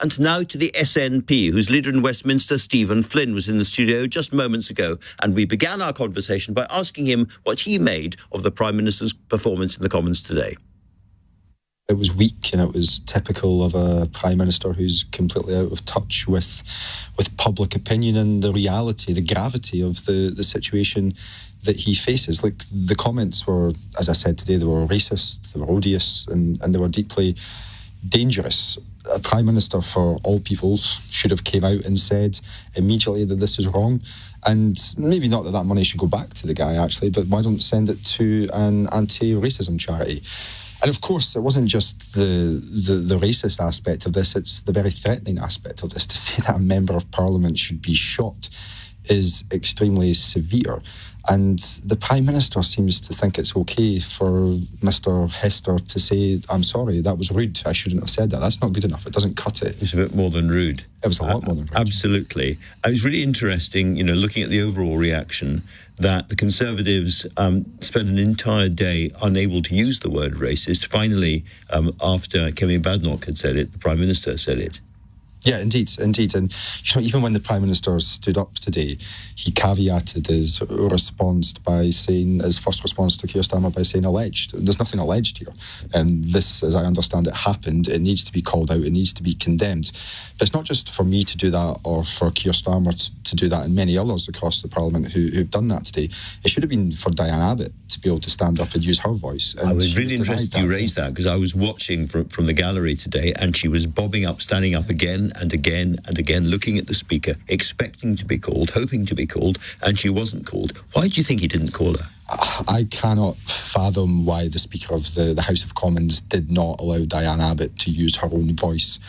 And now to the SNP, whose leader in Westminster, Stephen Flynn, was in the studio just moments ago. And we began our conversation by asking him what he made of the Prime Minister's performance in the Commons today. It was weak, and it was typical of a Prime Minister who's completely out of touch with public opinion and the reality, the gravity of the situation that he faces. Like, the comments were, as I said today, they were racist, they were odious, and they were deeply dangerous. A Prime Minister for all peoples should have came out and said immediately that this is wrong. And maybe not that money should go back to the guy, actually, but why don't send it to an anti-racism charity? And of course, it wasn't just the racist aspect of this, it's the very threatening aspect of this. To say that a member of Parliament should be shot is extremely severe. And the Prime Minister seems to think it's okay for Mr Hester to say, I'm sorry, that was rude, I shouldn't have said that. That's not good enough, it doesn't cut it. It's a bit more than rude. It was a lot more than rude. Absolutely. It was really interesting, looking at the overall reaction, that the Conservatives spent an entire day unable to use the word racist. Finally, after Kemi Badenoch had said it, the Prime Minister said it. Yeah, indeed. And, even when the Prime Minister stood up today, he caveated his response by saying, his first response to Keir Starmer by saying alleged. There's nothing alleged here. And this, as I understand it, happened. It needs to be called out. It needs to be condemned. But it's not just for me to do that or for Keir Starmer to do that and many others across the Parliament who've done that today. It should have been for Diane Abbott to be able to stand up and use her voice. And I was really interested you raised that, because I was watching from the gallery today, and she was bobbing up, standing up again and again and again, looking at the Speaker, expecting to be called, hoping to be called, and she wasn't called. Why do you think he didn't call her? I cannot fathom why the Speaker of the House of Commons did not allow Diane Abbott to use her own voice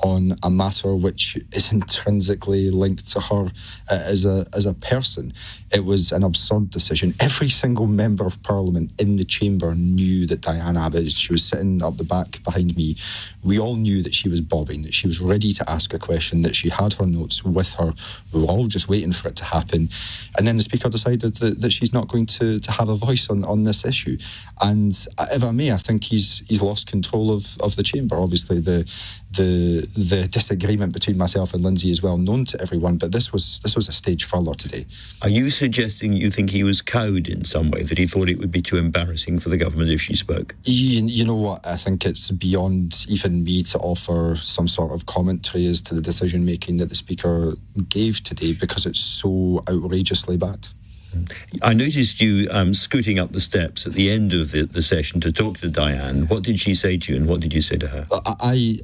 on a matter which is intrinsically linked to her as a person. It was an absurd decision. Every single member of Parliament in the chamber knew that Diane Abbott, she was sitting up the back behind me, we all knew that she was bobbing, that she was ready to ask a question, that she had her notes with her. We were all just waiting for it to happen. And then the Speaker decided that she's not going to have a voice on this issue. And if I may, I think he's lost control of the chamber. Obviously, the disagreement between myself and Lindsay is well known to everyone, but this was a stage further today. Are you suggesting you think he was cowed in some way, that he thought it would be too embarrassing for the government if she spoke? You know what? I think it's beyond even me to offer some sort of commentary as to the decision-making that the Speaker gave today, because it's so outrageously bad. I noticed you scooting up the steps at the end of the session to talk to Diane. What did she say to you, and what did you say to her? I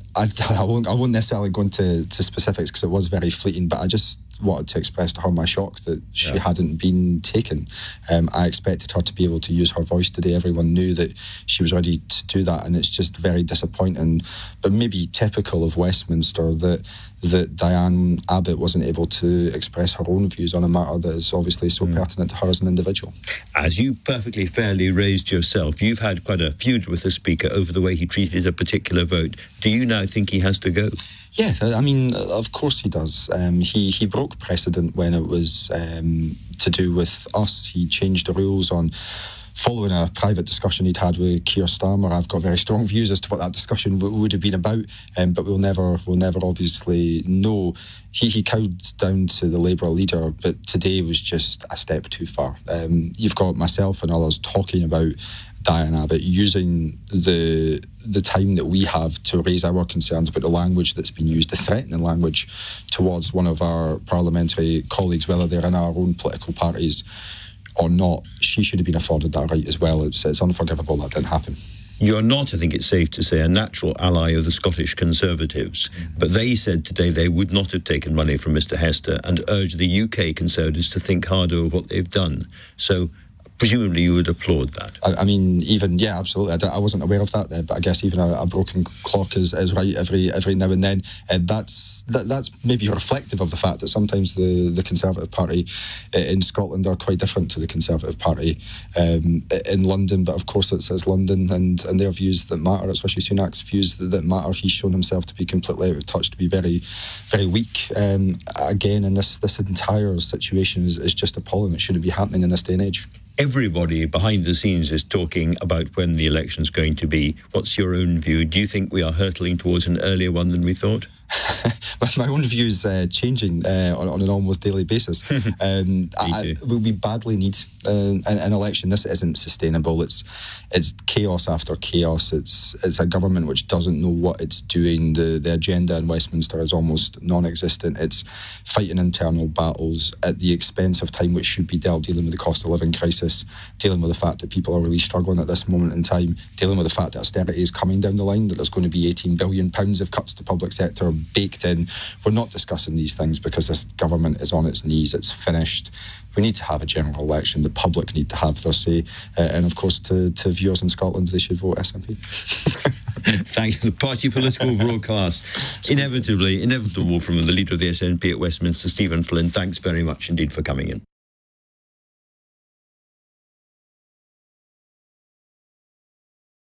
won't necessarily go into specifics, because it was very fleeting, but I just wanted to express to her my shock that she hadn't been taken. I expected her to be able to use her voice today. Everyone knew that she was ready to do that, and it's just very disappointing, but maybe typical of Westminster, that Diane Abbott wasn't able to express her own views on a matter that is obviously so pertinent to her as an individual. As you perfectly fairly raised yourself, you've had quite a feud with the Speaker over the way he treated a particular vote. Do you now think he has to go? Yeah, I mean, of course he does. He broke precedent when it was to do with us. He changed the rules on following a private discussion he'd had with Keir Starmer. I've got very strong views as to what that discussion would have been about, but we'll never obviously know. He cowed down to the Labour leader, but today was just a step too far. You've got myself and others talking about Diane Abbott using the time that we have to raise our concerns about the language that's been used, the threatening language towards one of our parliamentary colleagues, whether they're in our own political parties or not. She should have been afforded that right as well. It's unforgivable that didn't happen. You're not, I think it's safe to say, a natural ally of the Scottish Conservatives. But they said today they would not have taken money from Mr Hester and urged the UK Conservatives to think harder of what they've done. So presumably you would applaud that. I mean, even, yeah, absolutely. I wasn't aware of that, but I guess even a broken clock is right every now and then. That's maybe reflective of the fact that sometimes the Conservative Party in Scotland are quite different to the Conservative Party in London, but of course it's London and their views that matter. It's Rishi Sunak's views that matter. He's shown himself to be completely out of touch, to be very, very weak. Again, and this entire situation is just appalling. It shouldn't be happening in this day and age. Everybody behind the scenes is talking about when the election's going to be. What's your own view? Do you think we are hurtling towards an earlier one than we thought? My own views changing on an almost daily basis. We badly need an election. This isn't sustainable. It's chaos after chaos. It's a government which doesn't know what it's doing. The agenda in Westminster is almost non-existent. It's fighting internal battles at the expense of time which should be dealing with the cost of living crisis, dealing with the fact that people are really struggling at this moment in time, dealing with the fact that austerity is coming down the line, that there's going to be £18 billion of cuts to public sector baked in. We're not discussing these things because this government is on its knees. It's finished. We need to have a general election. The public need to have their say. And of course, to viewers in Scotland, they should vote SNP. Thanks to the party political broadcast. Inevitable from the leader of the SNP at Westminster, Stephen Flynn. Thanks very much indeed for coming in.